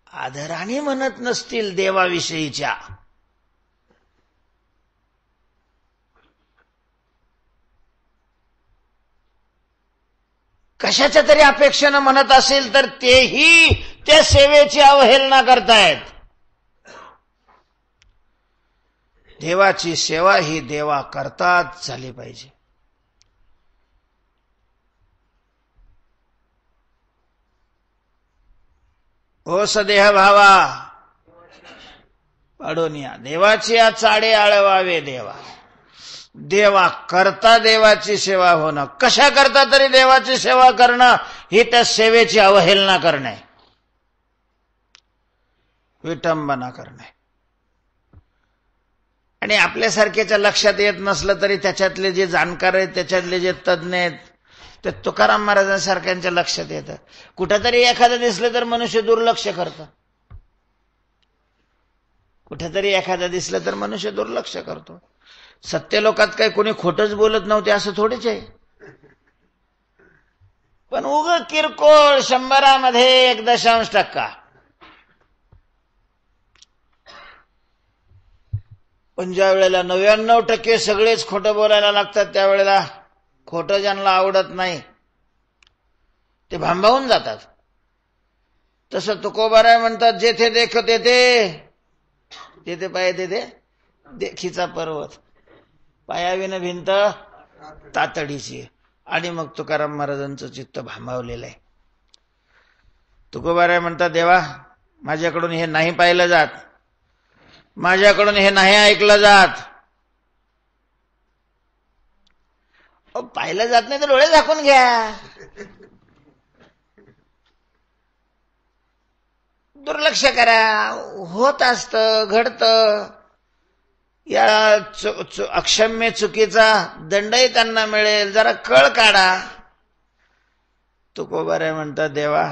आदराने म्हणत नसतील देवाविषयीच्या, कशाच्या तरी अपेक्षेनं म्हणत असेल तर तेही त्या सेवेची अवहेलना करतायत. देवाची सेवा ही देवा करताच झाली पाहिजे. ओ सदेह भावा पाडून या, देवाची या चाडे आळवावे देवा. देवा करता देवाची सेवा होणं, कशा करता तरी देवाची सेवा करणं ही त्या सेवेची अवहेलना करणे, विटंबना करणे. आणि आपल्यासारख्याच्या लक्षात येत नसलं तरी त्याच्यातले जे जाणकार आहेत, त्याच्यातले जे तज्ञ आहेत, ते तुकाराम महाराजांसारख्यांच्या लक्षात येतं. कुठेतरी एखादं दिसलं तर मनुष्य दुर्लक्ष करतं, कुठेतरी एखादं दिसलं तर मनुष्य दुर्लक्ष करतो. सत्य लोकात काही कोणी खोटच बोलत नव्हते असं थोडेच आहे. पण उग किरकोळ 100 1.0%. पण ज्या वेळेला 99% सगळेच खोटं बोलायला लागतात, त्यावेळेला खोटं ज्यांना आवडत नाही ते भांबावून जातात. तसं तुकोबाराय म्हणतात, जेथे देख तेथे, जेथे पाय तेथे देखीचा पर्वत, पायाविन भिंत तातडीची. आणि मग तुकाराम महाराजांचं चित्त भांबावलेलं आहे. तुकोबाराय म्हणतात, देवा माझ्याकडून हे नाही पाहिलं जात, माझ्याकडून हे नाही ऐकलं जात. पाहिलं जात नाही तर डोळे झाकून घ्या, दुर्लक्ष करा. होत असतं, घडतं. या अक्षम्य चुकीचा दंडही त्यांना मिळेल, जरा कळ काढा. तुकोबाराय म्हणतात, देवा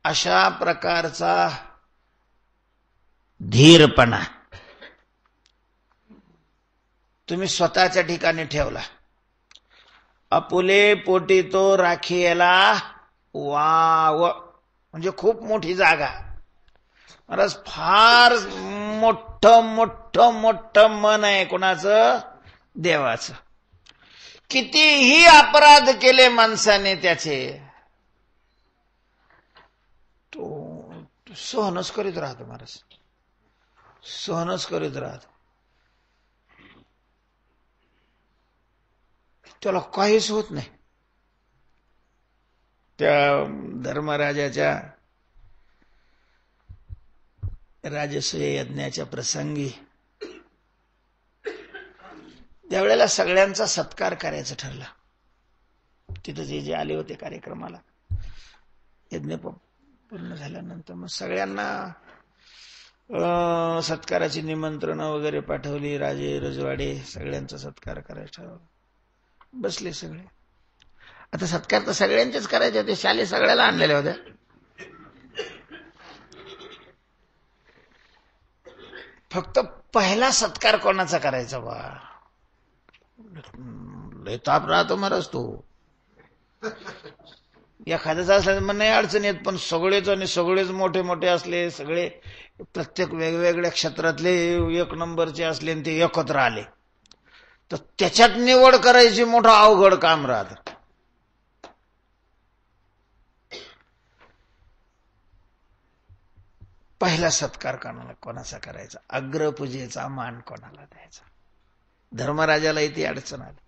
अशा प्रकारचा धीरपणा तुम्ही स्वतःच्या ठिकाणी ठेवला. आपुले पोटी तो राखीला वाव, म्हणजे खूप मोठी जागा. महाराज फार मोठं मोठं मोठं मन आहे कोणाचं? देवाचं. कितीही अपराध केले माणसाने त्याचे, तो सहनच करीत राहतो. महाराज सहनच करीत राहतो, त्याला काहीच होत नाही. त्या धर्मराजाच्या राजसूय यज्ञाच्या प्रसंगी त्यावेळेला सगळ्यांचा सत्कार करायचं ठरलं. तिथं जे जे आले होते कार्यक्रमाला, यज्ञ पूर्ण झाल्यानंतर मग सगळ्यांना सत्काराची निमंत्रणं वगैरे पाठवली. राजे रजवाडे सगळ्यांचा सत्कार करायचा ठरवलं. बसले सगळे. आता सत्कार तर सगळ्यांचेच करायचे होते, शाली सगळ्याला आणलेल्या होत्या. फक्त पहिला सत्कार कोणाचा करायचा? बा लय ताप राहतो महाराज तो. एखाद्याचा असला तर नाही अडचण येत, पण सगळेच आणि सगळेच मोठे मोठे असले, सगळे प्रत्येक वेगवेगळ्या क्षेत्रातले 1 नंबरचे असले आणि ते एकत्र आले तर त्याच्यात निवड करायची मोठं अवघड काम राहत. पहिला सत्कार कोणाचा करायचा? अग्रपूजेचा मान कोणाला द्यायचा? धर्मराजाला ती अडचण आली,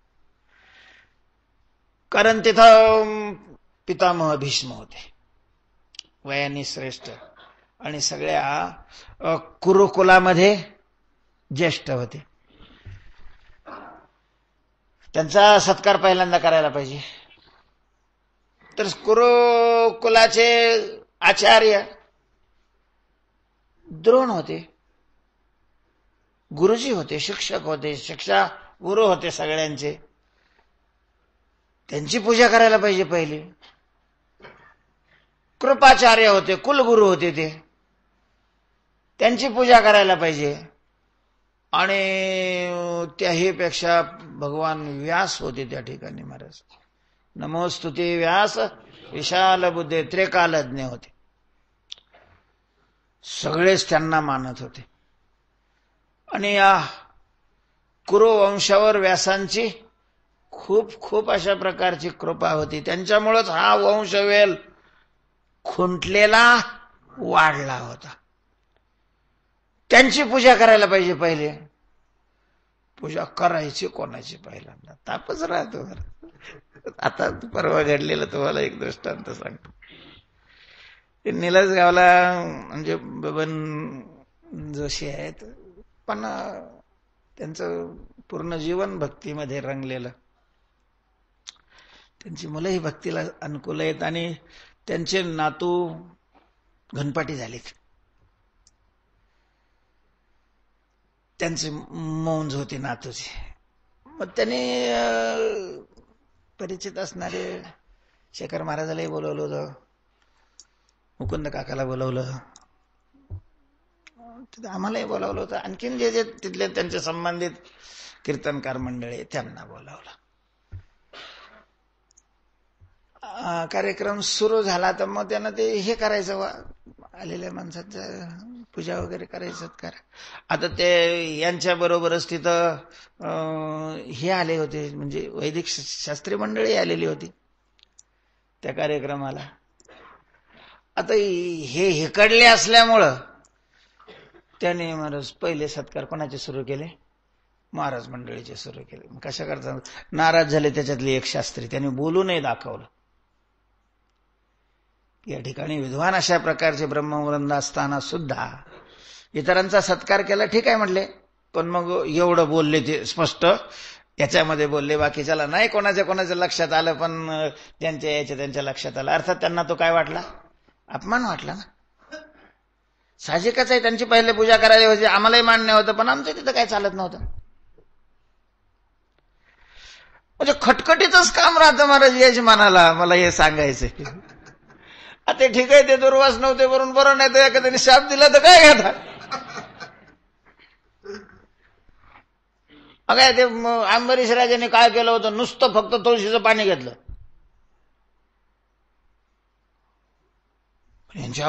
कारण तिथं पितामह भीष्म होते, वयाने श्रेष्ठ आणि सगळ्या कुरुकुलामध्ये ज्येष्ठ होते. त्यांचा सत्कार पहिल्यांदा करायला पाहिजे. तर कुरुकुलाचे आचार्य द्रोण होते, गुरुजी होते, शिक्षक होते, शिक्षा गुरु होते सगळ्यांचे. त्यांची पूजा करायला पाहिजे पहिली. कृपाचार्य होते, कुलगुरू होते, ते त्यांची पूजा करायला पाहिजे. आणि त्याही पेक्षा भगवान व्यास होते त्या ठिकाणी महाराज. नमोस्तुते व्यास विशाल बुद्धे, त्रिकालज्ञ होते. सगळेच त्यांना मानत होते. आणि या कुरु वंशावर व्यासांची खूप खूप अशा प्रकारची कृपा होती. त्यांच्यामुळेच हा वंशवेल खुंटलेला वाढला होता. त्यांची पूजा करायला पाहिजे. पहिले पूजा करायची कोणाची? पहिल्यांदा तापच राहतो. आता परवा घडलेलं तुम्हाला एक दृष्टांत सांगतो. निलजगावला म्हणजे बबन जोशी आहेत, पण त्यांचं पूर्ण जीवन भक्तीमध्ये रंगलेलं. त्यांची मुलंही भक्तीला अनुकूल आहेत आणि त्यांचे नातू घनपाटी झालेत. त्यांची मौंज होती नातूची. मग त्यांनी परिचित असणारे शेखर महाराजालाही बोलवलं होतं, मुकुंद काकाला बोलवलं, आम्हालाही बोलावलं होतं. आणखीन जे जे तिथले त्यांचे संबंधित कीर्तनकार मंडळी त्यांना बोलावलं. कार्यक्रम सुरू झाला तर मग त्यांना ते हे करायचं, आलेल्या माणसाचं पूजा वगैरे करायचं सत्कार. आता ते यांच्या बरोबरच तिथं हे आले होते, म्हणजे वैदिक शास्त्री मंडळी आलेली होती त्या कार्यक्रमाला. आता हे हिकडले असल्यामुळं त्याने महाराज पहिले सत्कार कोणाचे सुरू केले? महाराज मंडळीचे सुरू केले. कशा करता नाराज झाले त्याच्यातले एक शास्त्री, त्यांनी बोलूनही दाखवलं. या ठिकाणी विद्वान अशा प्रकारचे ब्रह्मवृंद असताना सुद्धा इतरांचा सत्कार केला, ठीक आहे म्हटले, पण मग एवढं बोलले ते स्पष्ट याच्यामध्ये बोलले, बाकीच्याला नाही कोणाच्या लक्षात आलं, पण त्यांच्या लक्षात आलं. अर्थात त्यांना तो काय वाटला? अपमान वाटला ना. साहजिकच आहे, त्यांची पहिले पूजा करायला होती, आम्हालाही मान्य होतं, पण आमचं तिथं काय चालत नव्हतं. म्हणजे खटखटीतच काम राहतं महाराज यजमानाला. मला हे सांगायचंय. आता ठीक आहे, ते दुर्वास नव्हते वरून बरं, नाही तर एखाद्याने शाप दिला तर काय घाता. काय ते अंबरीश राजाने काय केलं होतं? नुसतं फक्त तुळशीचं पाणी घेतलं. यांच्या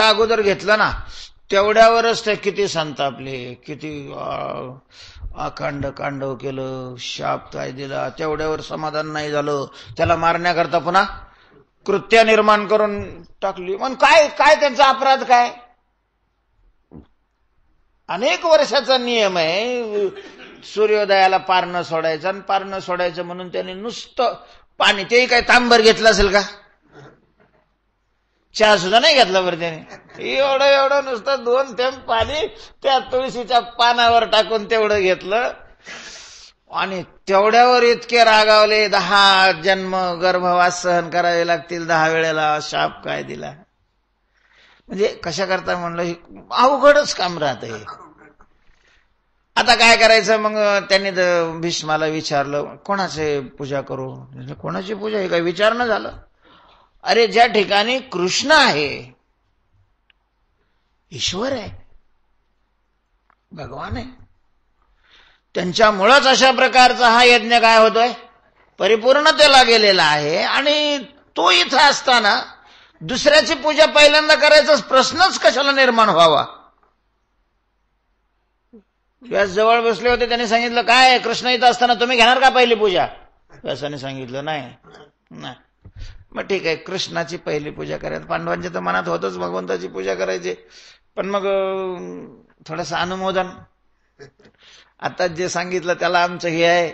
अगोदर घेतलं ना, तेवढ्यावरच ते किती संतापले, किती अखंड कांडव केलं, शाप काय दिला, तेवढ्यावर समाधान नाही झालं. त्याला मारण्याकरता पुन्हा कृत्य निर्माण करून टाकली. मग काय त्यांचा अपराध काय? अनेक वर्षाचा नियम आहे सूर्योदयाला पार न सोडायचं, आणि पार न सोडायचं म्हणून त्याने नुसतं पाणी, तेही काय तांबर घेतलं असेल का? चहा सुद्धा नाही घेतला बरं त्याने. एवढं नुसतं 2 थेंब पाणी त्या तुळशीच्या पानावर टाकून तेवढं घेतलं, आणि तेवढ्यावर इतके रागावले. 10 जन्म गर्भवास सहन करावे लागतील, 10 वेळेला शाप काय दिला. म्हणजे कशा करता म्हणलं, अवघडच काम राहतंय. आता काय करायचं? मग त्यांनी भीष्माला विचारलं, कोणाचे पूजा करू? कोणाची पूजा? हे काय विचारणं झालं? अरे, ज्या ठिकाणी कृष्ण आहे, ईश्वर आहे, भगवान आहे, त्यांच्यामुळेच अशा प्रकारचा हा यज्ञ काय होतोय? परिपूर्णतेला गेलेला आहे. आणि तो इथं असताना दुसऱ्याची पूजा पहिल्यांदा करायचा प्रश्नच कशाला निर्माण व्हावा? व्यास जवळ बसले होते, त्यांनी सांगितलं, काय कृष्ण इथं असताना तुम्ही घेणार का पहिली पूजा? व्यासाने सांगितलं, नाही. मग ठीक आहे, कृष्णाची पहिली पूजा करायची. पांडवांच्या तर मनात होतच भगवंताची पूजा करायची, पण मग थोडंसं अनुमोदन. आता जे सांगितलं त्याला आमचं हे आहे.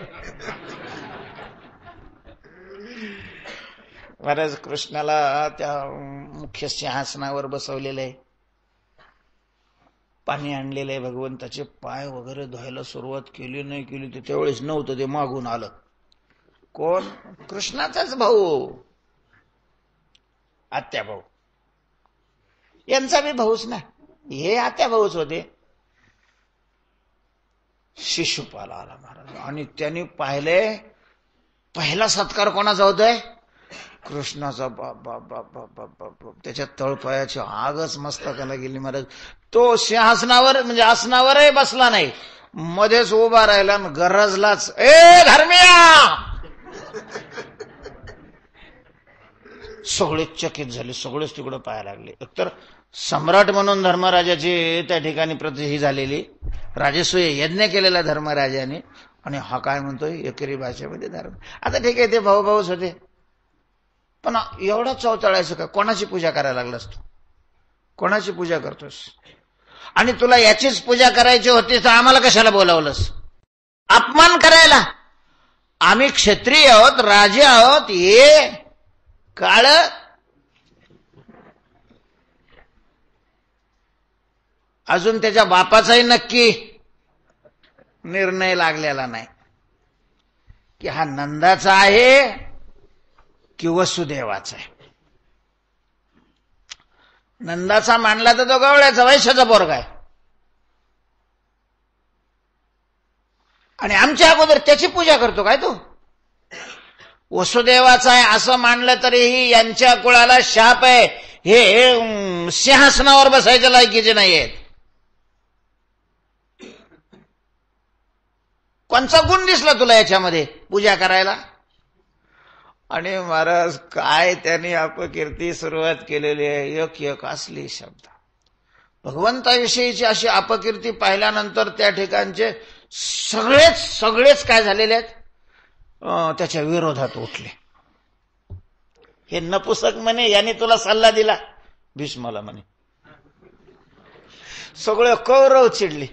महाराज कृष्णाला त्या मुख्य सिंहासनावर बसवलेलं आहे, पाणी आणलेलं आहे, भगवंताचे पाय वगैरे धुवायला सुरुवात केली नाही केली ते त्यावेळेस नव्हतं, ते मागून आलं. कोण? कृष्णाचाच भाऊ, आत्या भाऊ. यांचा बी भाऊच ना, हे आत्या भाऊच होते. शिशुपाल आला महाराज, आणि त्यांनी पाहिले, पहिला सत्कार कोणाचा होतोय? कृष्णाचा बाप बाप बाप बाप बाप बाप बाप त्याच्या तळपायाची आगच मस्तकाला गेली महाराज. तो सिंहासनावर म्हणजे आसनावरही बसला नाही, मध्येच उभा राहिला आणि गरजलाच, ए धर्मिया. सगळेच चकित झाले, सगळेच तिकडे पाहायला लागले. एकतर सम्राट म्हणून धर्मराजाची त्या ठिकाणी ही झालेली, राजसूय यज्ञ केलेला धर्मराजाने, आणि हा काय म्हणतोय एकेरी भाषेमध्ये धर्म. आता ठीक आहे, ते भाऊभाऊच होते, पण एवढा चवतळायचं का? कोणाची पूजा करायला लागलास तू? कोणाची पूजा करतोस? आणि तुला याचीच पूजा करायची होती तर आम्हाला कशाला बोलावलंस? अपमान करायला? आम्ही क्षत्रिय आहोत, राजे आहोत, ये काळ. अजून त्याच्या बापाचाही नक्की निर्णय लागलेला नाही की हा नंदाचा आहे कि वसुदेवाचा आहे. नंदाचा मानला तर तो गवळ्याचा वैश्याचा पोरगा आहे, आणि आमच्या अगोदर त्याची पूजा करतो काय तू? वसुदेवाचा आहे असं मानलं तरीही यांच्या कुळाला शाप आहे, हे सिंहासनावर बसायच्या लायकीचे नाही आहेत. कोणचा गुण दिसला तुला याच्यामध्ये पूजा करायला? आणि महाराज काय त्यांनी अपकीर्ती सुरुवात केलेली आहे, एक एक असली शब्द. भगवंताविषयीची अशी अपकीर्ती पाहिल्यानंतर त्या ठिकाणचे सगळेच काय झालेले आहेत, त्याच्या विरोधात उठले. हे नपुसक म्हणे, याने तुला सल्ला दिला, भीष्माला म्हणे. सगळे कौरव चिडली,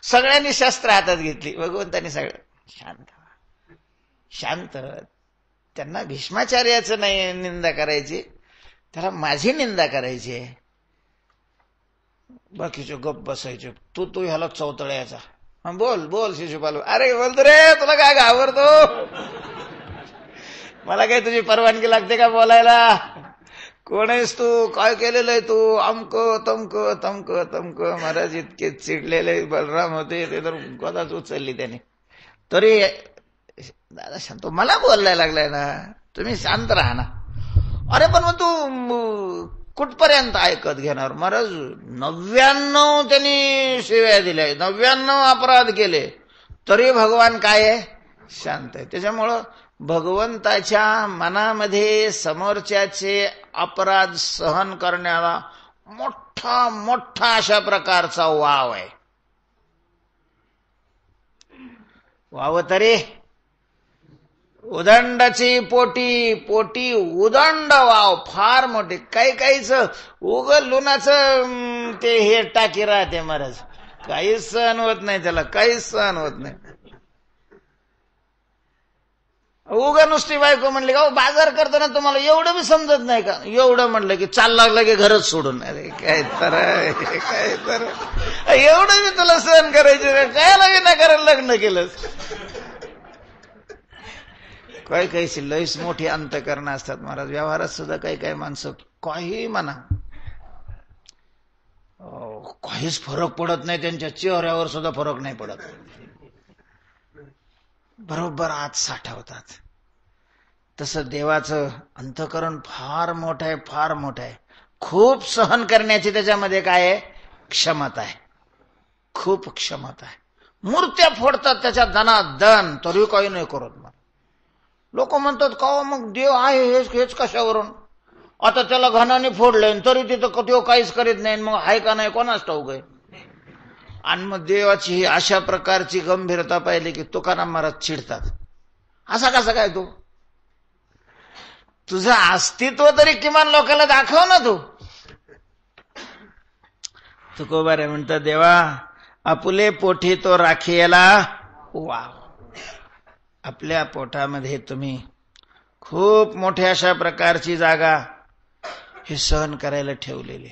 सगळ्यांनी शस्त्र हातात घेतली. भगवंतांनी सगळं शांत, त्यांना भीष्माचार्याचं नाही निंदा करायची, त्याला माझी निंदा करायची आहे. बाकीचे गप्प बसायचे. तू ह्याला चौतळ्याचा. बोल शिशुपाल. अरे बोलतो रे, तुला काय घाबरतो? मला काय तुझी परवानगी लागते का बोलायला? कोण आहेस तू? काय केलेलं आहे तू? अमक तमक. महाराज इतके चिडलेले बलराम होते, ते तर गदाच उचलली त्याने. तरी दादा शांत, मला बोलायला लागलाय ना, तुम्ही शांत राहा ना. अरे पण मग तू कुठपर्यंत ऐकत घेणार? महाराज 99 त्यांनी शिव्या दिल्या, 99 अपराध केले, तरी भगवान काय आहे? शांत आहे. त्याच्यामुळं भगवंताच्या मनामध्ये समोरच्याचे अपराध सहन करण्याला मोठा अशा प्रकारचा वाव आहे. वाव तरी उदंडाची पोटी उदंड वाव फार मोठे. काहीच उगल लुणाचं ते हे टाकी राहते महाराज, काहीच सहन होत नाही त्याला, काहीच सहन होत नाही. उगा नुसती बायको म्हणली का बाजार करताना तुम्हाला एवढं बी समजत नाही का? एवढं म्हणलं की चाल लागलं की घरच सोडून. अरे काय तर एवढं बी तुला सहन करायचं कायला विनाकारण लग्न केलंस? काही लईच मोठी अंतकरणं असतात महाराज. व्यवहारात सुद्धा काही माणसं काही म्हणा, काहीच फरक पडत नाही, त्यांच्या चेहऱ्यावर सुद्धा फरक नाही पडत, बरोबर आत साठवतात. तसं देवाचं अंतकरण फार मोठं आहे. खूप सहन करण्याची त्याच्यामध्ये काय आहे? क्षमता आहे, खूप क्षमता आहे. मूर्त्या फोडतात त्याच्या दनादन, तरी काही नाही करत. मग लोक म्हणतात का मग देव आहे हेच कशावरून? आता त्याला घनाने फोडलंय तरी तिथं देव काहीच करीत नाही, मग आहे का नाही कोणाच ठाऊक आहे. आणि मग देवाची ही अशा प्रकारची गंभीरता पाहिली की तुकाराम महाराज चिडतात. असा कसा काय? तू तुझं अस्तित्व तरी किमान लोकांना दाखव ना. तुकोबारे म्हणतात, देवा आपुले पोटी तो राखीला वाव. आपल्या पोटामध्ये तुम्ही खूप मोठ्या अशा प्रकारची जागा हे सहन करायला ठेवलेली.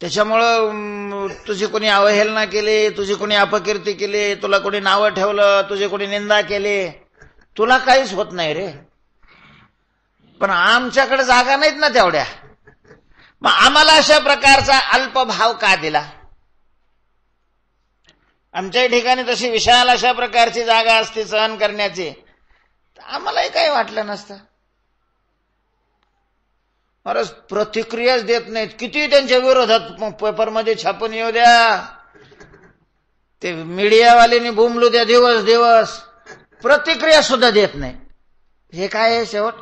त्याच्यामुळं तुझी कोणी अवहेलना केली, तुझी कोणी अपकीर्ती केली, तुला कोणी नावं ठेवलं, तुझी कोणी निंदा केली, तुला काहीच होत नाही रे. पण आमच्याकडे जागा नाहीत ना तेवढ्या, मग आम्हाला अशा प्रकारचा अल्पभाव का दिला? आमच्या ठिकाणी तशी विशाल अशा प्रकारची जागा असते सहन करण्याची, आम्हालाही काही वाटलं नसतं. महाराज प्रतिक्रियाच देत नाहीत. किती त्यांच्या विरोधात पेपरमध्ये छापून येऊ द्या, ते मीडियावाल्यांनी बोंबलू द्या दिवस दिवस, प्रतिक्रिया सुद्धा देत नाही. हे काय आहे शेवट?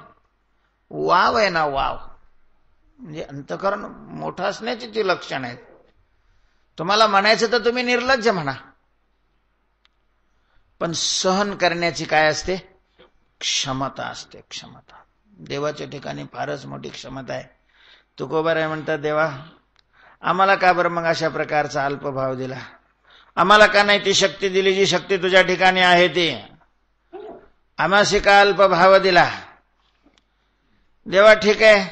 वाव आहे ना, वाव. म्हणजे अंतःकरण मोठं असण्याची ती लक्षण आहेत. तुम्हाला म्हणायचं तर तुम्ही निर्लज्ज म्हणा, पण सहन करण्याची काय असते? क्षमता असते, क्षमता. देवाच्या ठिकाणी फारच मोठी क्षमता आहे. तुकोबाराय म्हणतात, देवा आम्हाला का बरं मग अशा प्रकारचा अल्पभाव दिला? आम्हाला का नाही ती शक्ती दिली जी शक्ती तुझ्या ठिकाणी आहे ती? आम्हाशी का अल्पभाव दिला? देवा ठीक आहे,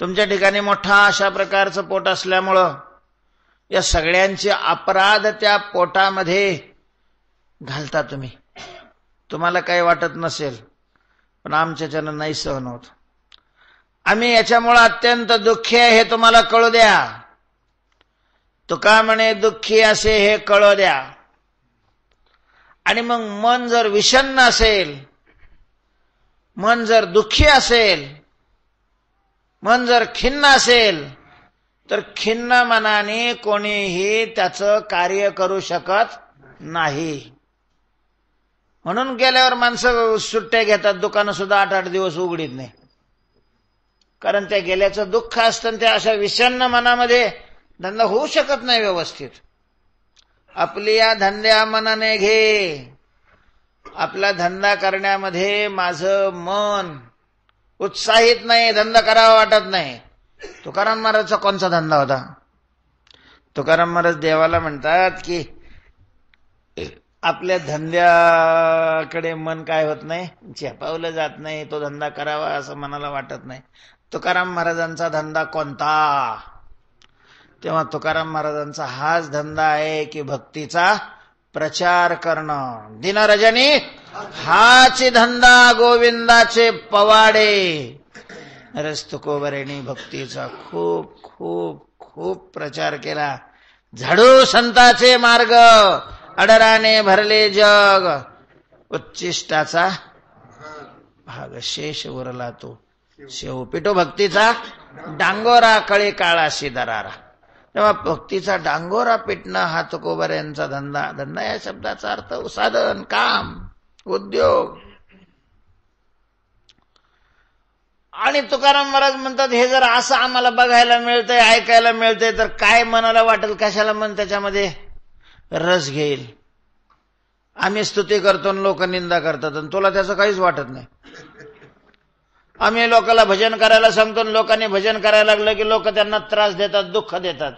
तुमच्या ठिकाणी मोठा अशा प्रकारचं पोट असल्यामुळं या सगळ्यांचे अपराध त्या पोटामध्ये घालता तुम्ही. तुम्हाला काही वाटत नसेल, पण आमच्याच्यानं नाही सहन होत. आम्ही याच्यामुळं अत्यंत दुःखी आहे हे तुम्हाला कळू द्या. तुका म्हणे दुःखी असे हे कळू द्या. आणि मग मन जर विषण्ण असेल, मन जर दुःखी असेल, मन जर खिन्न असेल, तर खिन्न मनाने कोणीही त्याचं कार्य करू शकत नाही. म्हणून गेल्यावर माणसं सुट्ट्या घेतात, दुकानं सुद्धा 8-8 दिवस उघडीत नाही. कारण त्या गेल्याचं दुःख असतं, त्या अशा विषण्ण मनामध्ये धंदा होऊ शकत नाही व्यवस्थित. आपली या धंद्या मनाने घे. आपला धंदा करण्यामध्ये माझं मन उत्साहित नाही, धंदा करावा वाटत नाही. तुकाराम महाराजचा कोणचा धंदा होता? तुकाराम महाराज देवाला म्हणतात की आपल्या धंद्याकडे मन काय होत नाही, झेपावलं जात नाही, तो धंदा करावा असं मनाला वाटत नाही. तुकाराम महाराजांचा धंदा कोणता? तेव्हा तुकाराम महाराजांचा हाच धंदा आहे की भक्तीचा प्रचार करणं. दिनरजनी हाच धंदा गोविंदाचे पवाडे. नरेश तुकोबारायांनी भक्तीचा खूप खूप खूप प्रचार केला. झाडू संताचे मार्ग, अडराने भरले जग, उच्चिष्टाचा भाग शेष उरला तो शेव. पिटो भक्तीचा डांगोरा, कळे काळाशी दरारा. तेव्हा भक्तीचा डांगोरा पिटणं हा तुकोबारायांचा धंदा. धंदा या शब्दाचा अर्थ साधन, काम, उद्योग. आणि तुकाराम महाराज म्हणतात, हे जर असं आम्हाला बघायला मिळतंय, ऐकायला मिळतंय, तर काय मनाला वाटेल? कशाला मन त्याच्यामध्ये रस घेईल? आम्ही स्तुती करतो आणि लोक निंदा करतात आणि तुला त्याचं काहीच वाटत नाही. आम्ही लोकांना भजन करायला सांगतो आणि लोकांनी भजन करायला लागलं की लोक त्यांना त्रास देतात, दुःख देतात,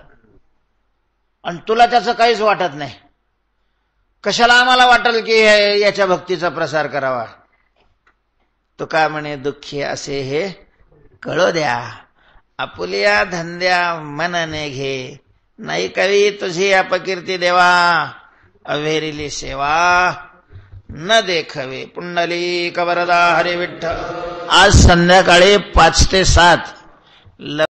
आणि तुला त्याचं काहीच वाटत नाही. कशाला आम्हाला वाटेल की याच्या भक्तीचा प्रसार करावा? तो का म्हणे दुःखी असे हे कळू द्या. आपुलिया धंद्या मनने घे, नाही कवी तुझी अपकीर्ती देवा, अवेरिली सेवा न देखवे. पुंडलिक वरदा हरी विठ्ठल. आज संध्याकाळी 5 ते 7